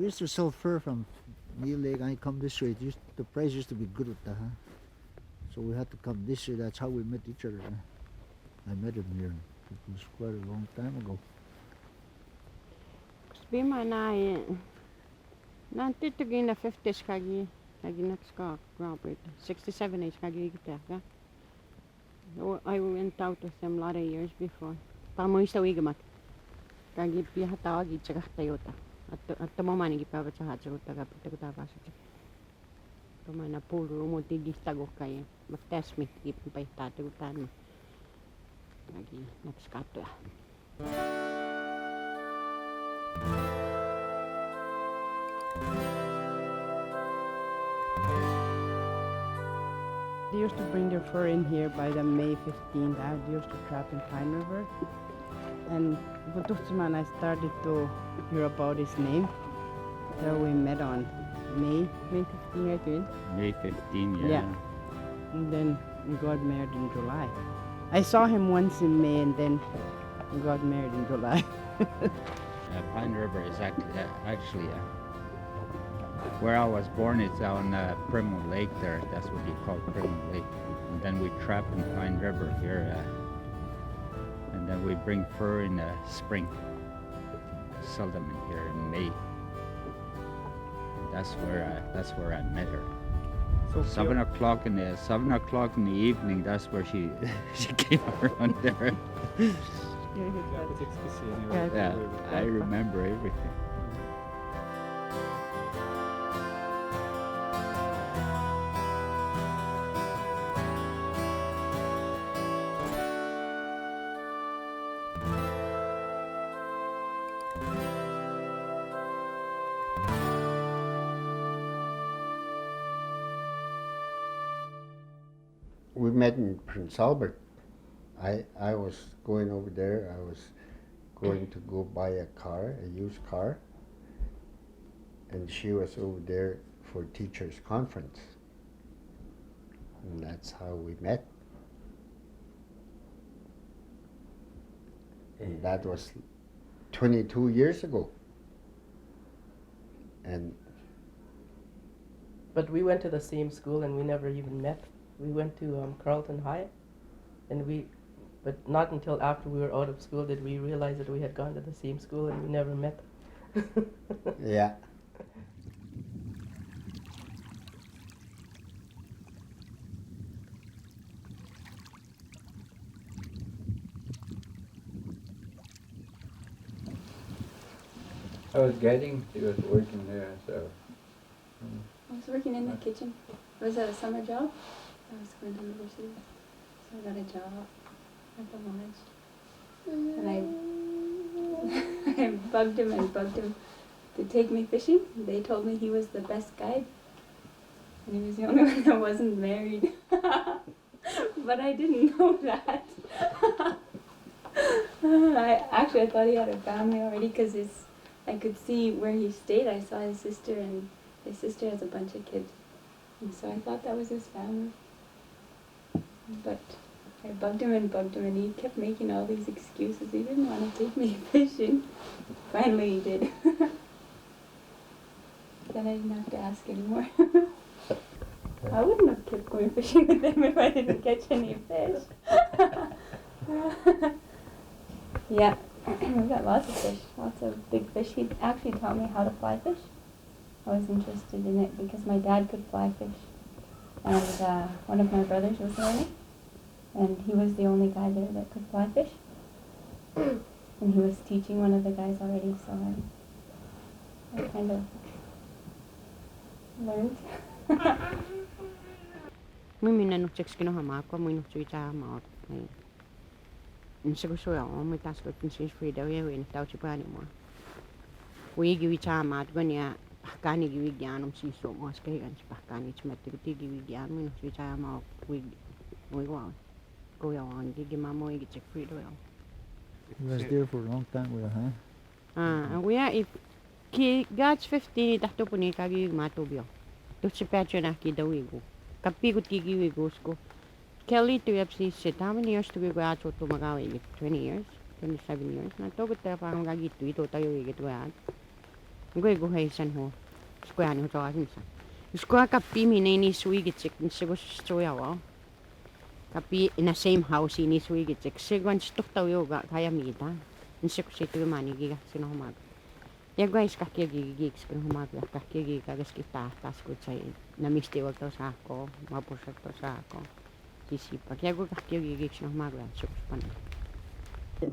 We used to sell fur from Neil Lake and come this way. The price used to be good with that, huh? So we had to come this way. That's how we met each other. I met him here. It was quite a long time ago. Bima na nanti in the 50s kagi next car graduate 67 age kagi kita. I went out with them a lot of years before. Pamoy sa wigamat. Kagi piha tawag itsaga Toyota. At mamani gipabat sa hatsa utaga pagtaguta pa sa. Pamana puro mo tigistago kaya. Mag-test me gipin pa itatagutan mo. Kagi next car to. They used to bring their fur in here by the May 15th. They used to trap in Pine River. And Butuxman, I started to hear about his name. So we met on May 15, I think. May 15, Yeah. And then we got married in July. I saw him once in May and then we got married in July. Pine River is actually where I was born. It's on Primo Lake there. That's what you call Primo Lake. And then we trap in Pine River here. And then we bring fur in the spring. Sell them in here in May. That's where I met her. So 7 o'clock in the evening. That's where she came around there. Yeah, I remember everything. We met in Prince Albert. I was going over there. I was going to go buy a used car, and she was over there for teachers' conference. And that's how we met. And that was 22 years ago. But we went to the same school and we never even met. We went to Carleton High, but not until after we were out of school did we realize that we had gone to the same school and we never met. Yeah. I was getting, he was working there, so. I was working in the kitchen. It was a summer job. I was going to university, so I got a job at the lodge. And I bugged him to take me fishing. They told me he was the best guide. And he was the only one that wasn't married. But I didn't know that. I thought he had a family already because I could see where he stayed. I saw his sister, and his sister has a bunch of kids. And so I thought that was his family. But I bugged him, and he kept making all these excuses. He didn't want to take me fishing. Finally he did. Then I didn't have to ask anymore. I wouldn't have kept going fishing with him if I didn't catch any fish. Yeah, we got lots of fish, lots of big fish. He actually taught me how to fly fish. I was interested in it because my dad could fly fish. And one of my brothers was learning. And he was the only guy there that could fly fish. And he was teaching one of the guys already, so I kind of learned. Mimi na nukcheks kinuhama ako, mo nukchui tama ako. Nsa gusto ako, may task ko kinsis Frida, win tao chipani mo. Wigi wi tama at ganya, pakani giwi gyanong siso mo, skay gan si pakani chimatigi giwi gyan, mo nukchui tama ako, wigi wow. Go on, gigi mamo igi check Frida. He was there for a long time, huh? We are if God's 15, takto po ni kagi matubyo. Tutsi petro na kidawigo. Kapi ko tigiwigo ko. Kelly to FCC. How many years to go out to Magawi? 20 years? 27 years? Na to kita parang gagi to ito tayo igit go out. Gue guhay san ho. Square no to asin sa. Square kapi mi ni suigit sik sigo stoyawa. Kapi in the same house ini suigit sik sigon stok taw yoga kaya mi ta. Insik situ mani giga sino humag. Ya guys kakya gigigigs kung humag kakya gigagas kita tas ko sa na misti wag to sa ako mapusak to sa ako. Sisipag ya gue kakya gigigs no humag suk pan.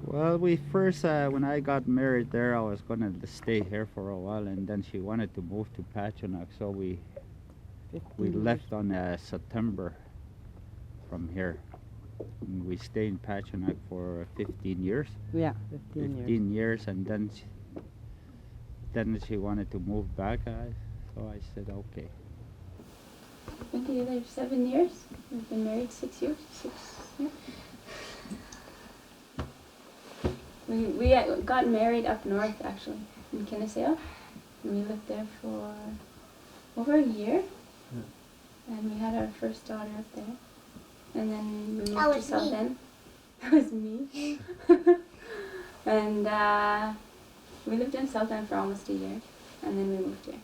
Well, we first, when I got married there, I was going to stay here for a while, and then she wanted to move to Pachonak, so we left on September from here. And we stayed in Pachonak for 15 years. Yeah, 15 years. 15 years, and then she wanted to move back, so I said, okay. Been together 7 years. We've been married 6 years. 6, yeah. We got married up north, actually, in Kinsale. And we lived there for over a year. And we had our first daughter up there. And then we moved to South End. That was me. And we lived in South End for almost a year. And then we moved here.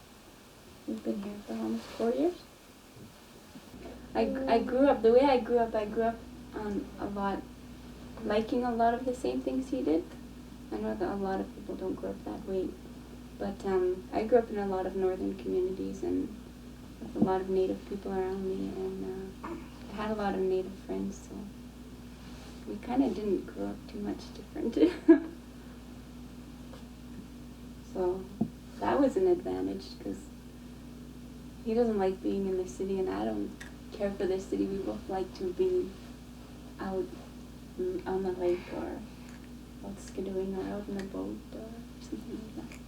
We've been here for almost 4 years. I grew up, the way I grew up a lot, liking a lot of the same things he did. I know that a lot of people don't grow up that way, but I grew up in a lot of northern communities and with a lot of native people around me, and I had a lot of native friends, so we kind of didn't grow up too much different. So that was an advantage, because he doesn't like being in the city and I don't care for the city. We both like to be out on the lake or out skidooing or out in a boat or something like that.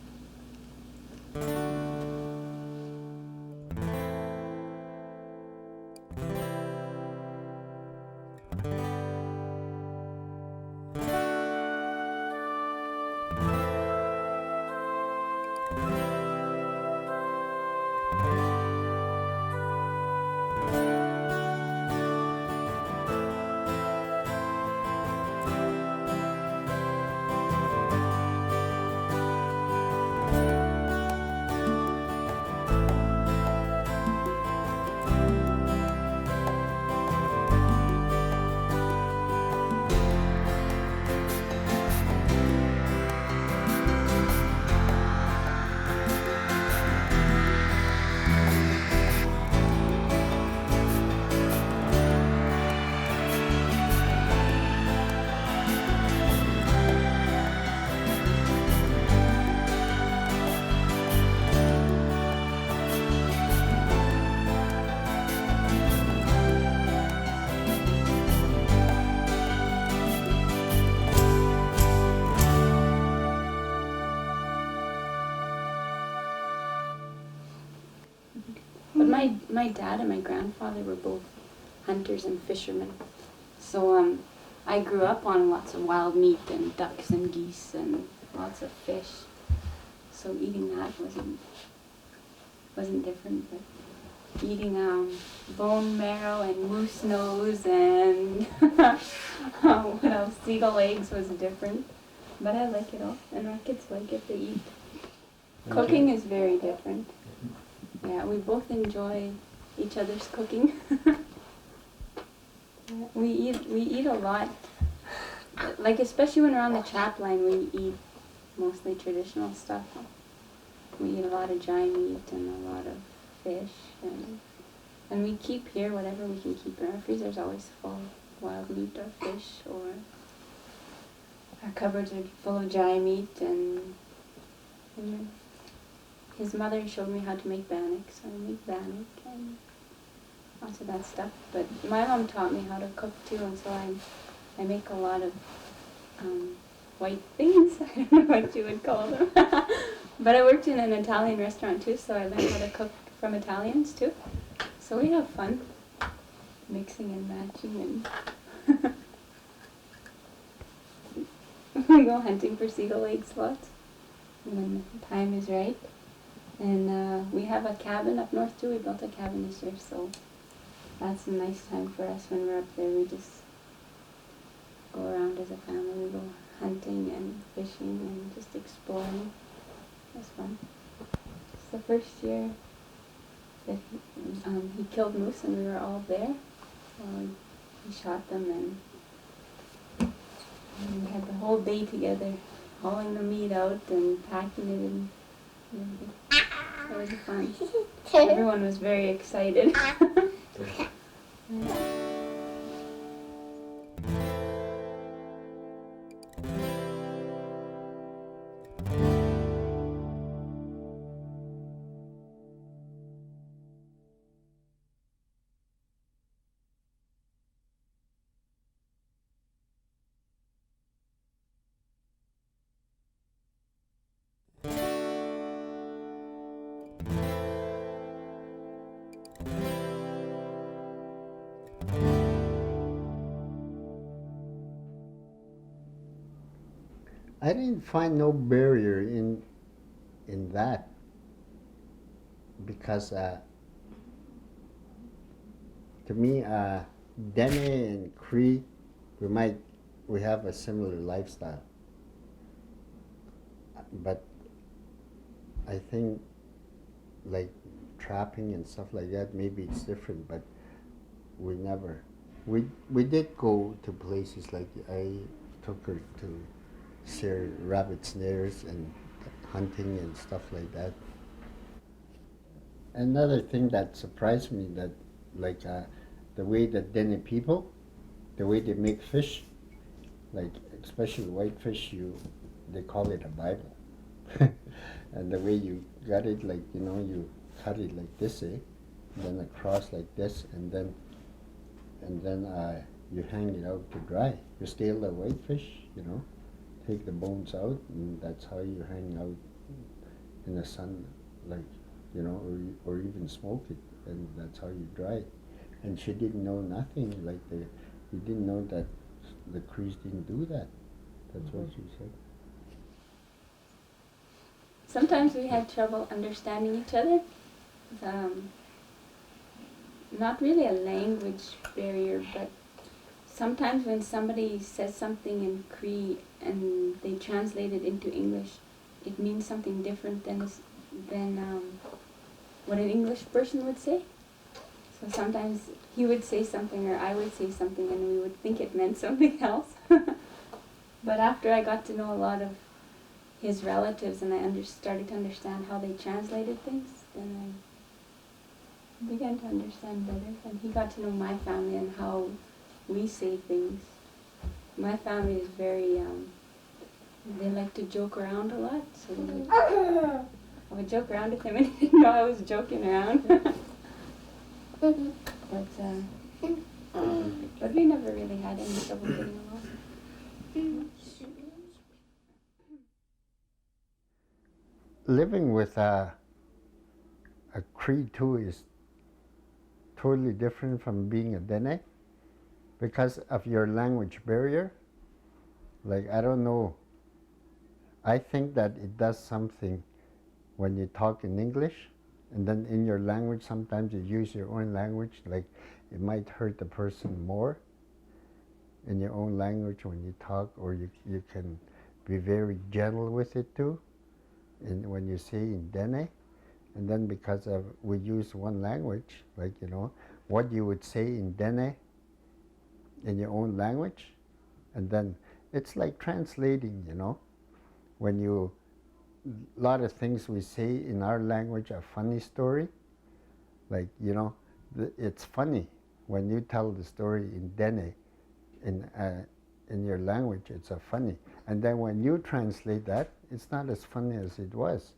But my dad and my grandfather were both hunters and fishermen. So I grew up on lots of wild meat and ducks and geese and lots of fish. So eating that wasn't different, but eating bone marrow and moose nose and what else? Seagull eggs was different. But I like it all, and our kids like it. They eat. Cooking is very different. Yeah, we both enjoy each other's cooking. We eat a lot. Like, especially when we're on the chap line, we eat mostly traditional stuff. We eat a lot of dry meat and a lot of fish, and we keep here whatever we can keep. Our freezer's always full of wild meat or fish, or our cupboards are full of dry meat, and his mother showed me how to make bannock, so I make bannock and lots of that stuff. But my mom taught me how to cook too, and so I make a lot of white things. I don't know what you would call them. But I worked in an Italian restaurant too, so I learned how to cook from Italians too. So we have fun mixing and matching, and we go hunting for seagull eggs lots when the time is right. And we have a cabin up north too. We built a cabin this year, so that's a nice time for us when we're up there. We just go around as a family. We go hunting and fishing and just exploring. It's fun. the first year that he killed moose and we were all there. So he shot them and we had the whole day together, hauling the meat out and packing it in. It was fun. Everyone was very excited. I didn't find no barrier in that because to me, Dene and Cree, we have a similar lifestyle, but I think like trapping and stuff like that, maybe it's different, but we never. We did go to places like I took her to share rabbit snares and hunting and stuff like that. Another thing that surprised me that like the way that Dene people, the way they make fish, like especially whitefish, they call it a Bible, and the way you got it, like you cut it like this, and then across like this, and then you hang it out to dry. You scale the whitefish, take the bones out, and that's how you hang out in the sun, like or even smoke it, and that's how you dry it. And she didn't know nothing, like you didn't know that the Crees didn't do that. That's what she said. Sometimes we had trouble understanding each other. Not really a language barrier, but sometimes when somebody says something in Cree and they translate it into English, it means something different than what an English person would say. So sometimes he would say something or I would say something and we would think it meant something else. But after I got to know a lot of his relatives and I started to understand how they translated things, then I began to understand better. And he got to know my family and how we say things. My family is very, they like to joke around a lot, so I would joke around with him and he didn't know I was joking around. But we never really had any trouble getting along. Living with a Cree too is totally different from being a Dene because of your language barrier. Like, I don't know, I think that it does something when you talk in English and then in your language sometimes you use your own language, like it might hurt the person more in your own language when you talk, or you can be very gentle with it too. And when you say in Dene, and then because we use one language, like what you would say in Dene in your own language, and then it's like translating, when a lot of things we say in our language are funny story, like it's funny when you tell the story in Dene in your language, it's a funny, and then when you translate that, it's not as funny as it was.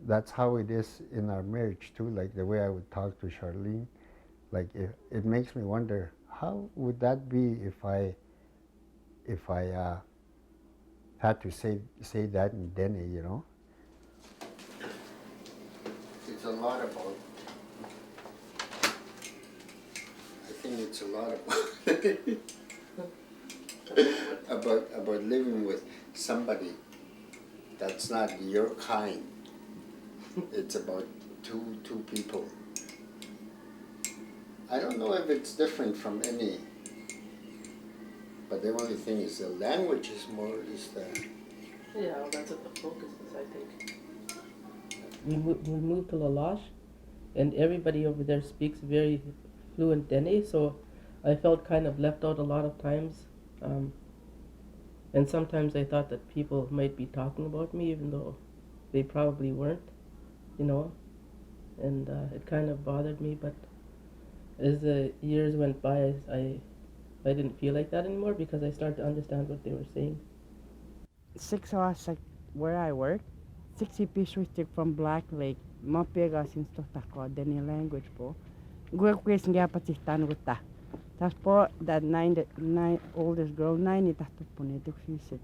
That's how it is in our marriage too, like the way I would talk to Charlene, like it makes me wonder how would that be if I had to say that in Dene, It's a lot about, I think it's a lot about about living with somebody that's not your kind. It's about two people. I don't know if it's different from any, but the only thing is the language is the. Yeah, well, that's what the focus is, I think. we moved to La Loche, and everybody over there speaks very fluent Dene, so I felt kind of left out a lot of times. And sometimes I thought that people might be talking about me, even though they probably weren't, you know. And it kind of bothered me, but as the years went by, I didn't feel like that anymore because I started to understand what they were saying. 6 hours where I work, 60 pieces from Black Lake, mapega sin stotako Dene language po. Gue kwes nga patitan guta. Tas po that nine oldest girl 9 tahto po ni duksit.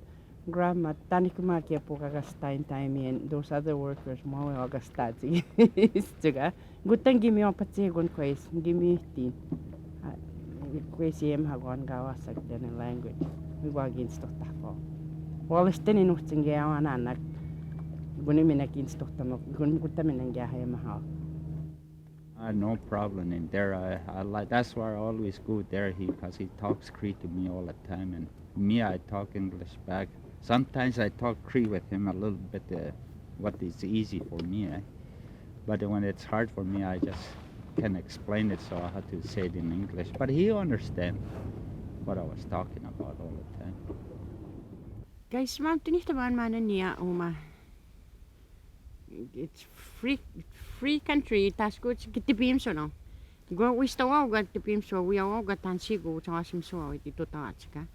Grandma tani kuma kia po kagastain time and those other workers mo agastat. Istuga. Gutang gimi on pati gun kwes gimi tin. Kwes yem hagon gawasak Dene language. Wagin stotako. Wala steni nuhtinge anak. Guni minakin stottamo. Gun gutaminanga hayamaha. No problem in there. I like. That's why I always go there. Because he talks Cree to me all the time, and me, I talk English back. Sometimes I talk Cree with him a little bit. What is easy for me, but when it's hard for me, I just can explain it. So I have to say it in English. But he understands what I was talking about all the time. Guys, mountain is the one man niya uma. It's free country. Tas good kitipim so no. Go we sto au got tipim so we au got tan sigo so asim so iti to ta chika.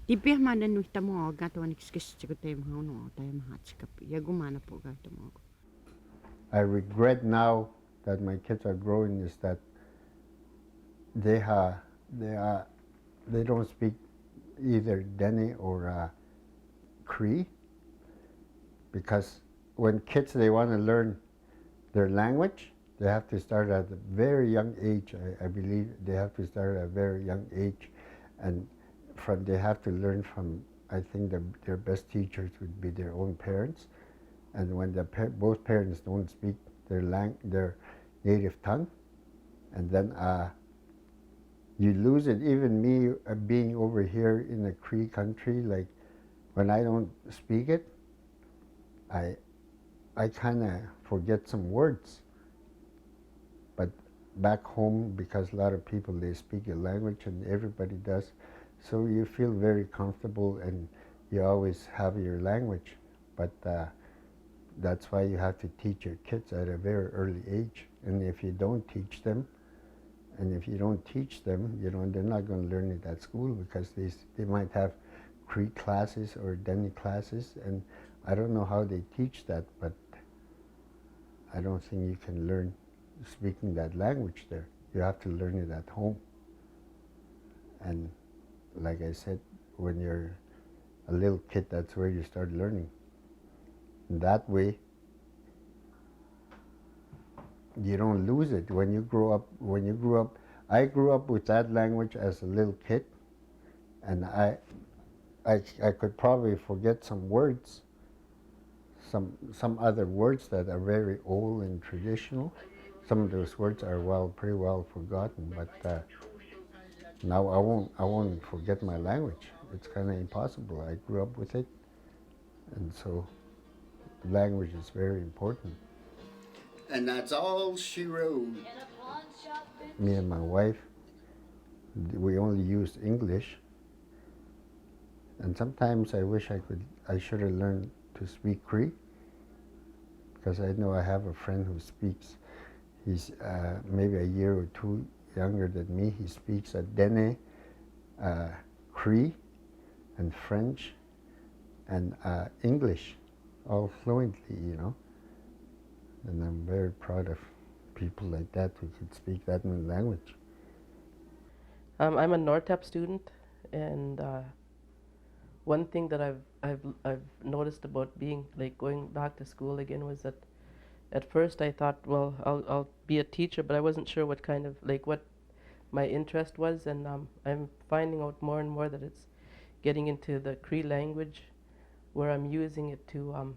Tipih man nu tamo got one excuse to tem ho no time ha chika. Ya gumana po got mo. I regret now that my kids are growing is that they don't speak either Dene or Cree, because when kids they want to learn their language, they have to start at a very young age. I believe they have to start at a very young age, and they have to learn from. I think their best teachers would be their own parents, and when both parents don't speak their native tongue, and then you lose it. Even me being over here in the Cree country, like when I don't speak it, I kind of forget some words. But back home, because a lot of people, they speak a language and everybody does, so you feel very comfortable and you always have your language. But that's why you have to teach your kids at a very early age. And if you don't teach them, you know, they're not going to learn it at school, because they might have Cree classes or Dene classes, and I don't know how they teach that, but I don't think you can learn speaking that language there. You have to learn it at home. And like I said, when you're a little kid, that's where you start learning. And that way, you don't lose it. When you grew up, I grew up with that language as a little kid, and I could probably forget some words, some other words that are very old and traditional. Some of those words are pretty well forgotten, but now I won't forget my language. It's kind of impossible. I grew up with it, and so language is very important. And that's all she wrote. Me and my wife, we only used English, and sometimes I wish I should have learned to speak Cree, because I know I have a friend who speaks. He's maybe a year or two younger than me. He speaks Dene, Cree, and French, and English, all fluently, you know. And I'm very proud of people like that who can speak that many language. I'm a NORTEP student, and one thing that I've noticed about going back to school again was that at first I thought, well, I'll be a teacher, but I wasn't sure what kind of what my interest was, and I'm finding out more and more that it's getting into the Cree language, where I'm using it to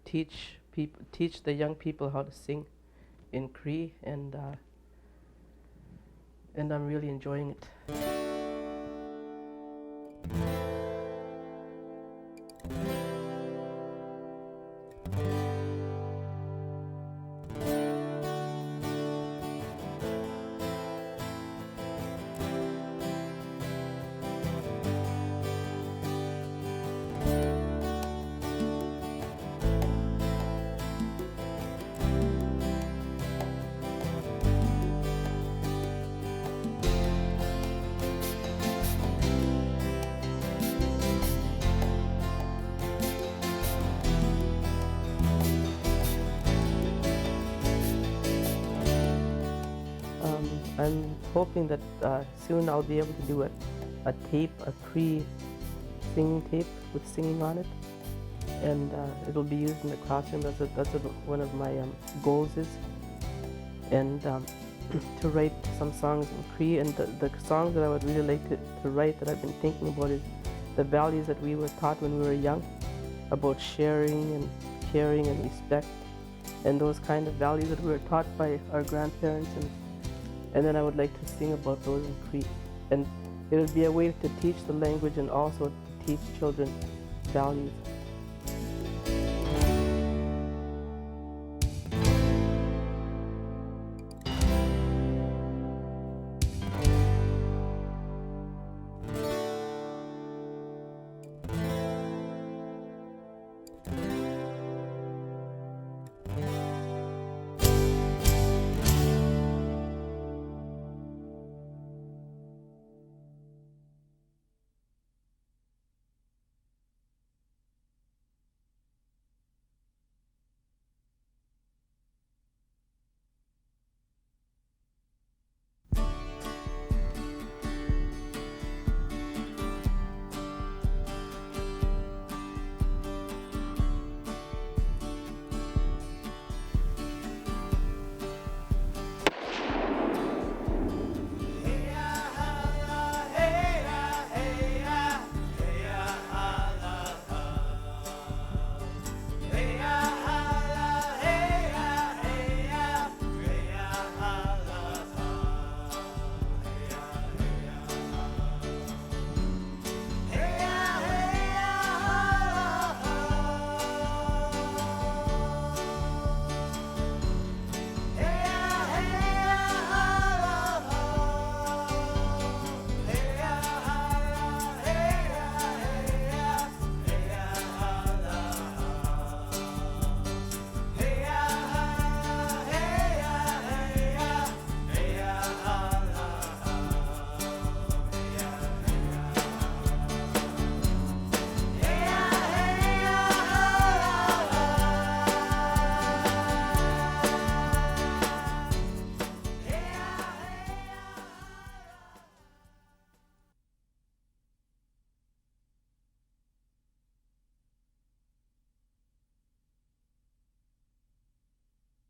teach the young people how to sing in Cree, and I'm really enjoying it. I'm hoping that soon I'll be able to do a tape, a Cree singing tape with singing on it, and it'll be used in the classroom. That's what one of my goals is, and to write some songs in Cree. And the songs that I would really like to write that I've been thinking about is the values that we were taught when we were young, about sharing and caring and respect, and those kind of values that we were taught by our grandparents, and then I would like to sing about those in Cree. And it would be a way to teach the language and also to teach children values.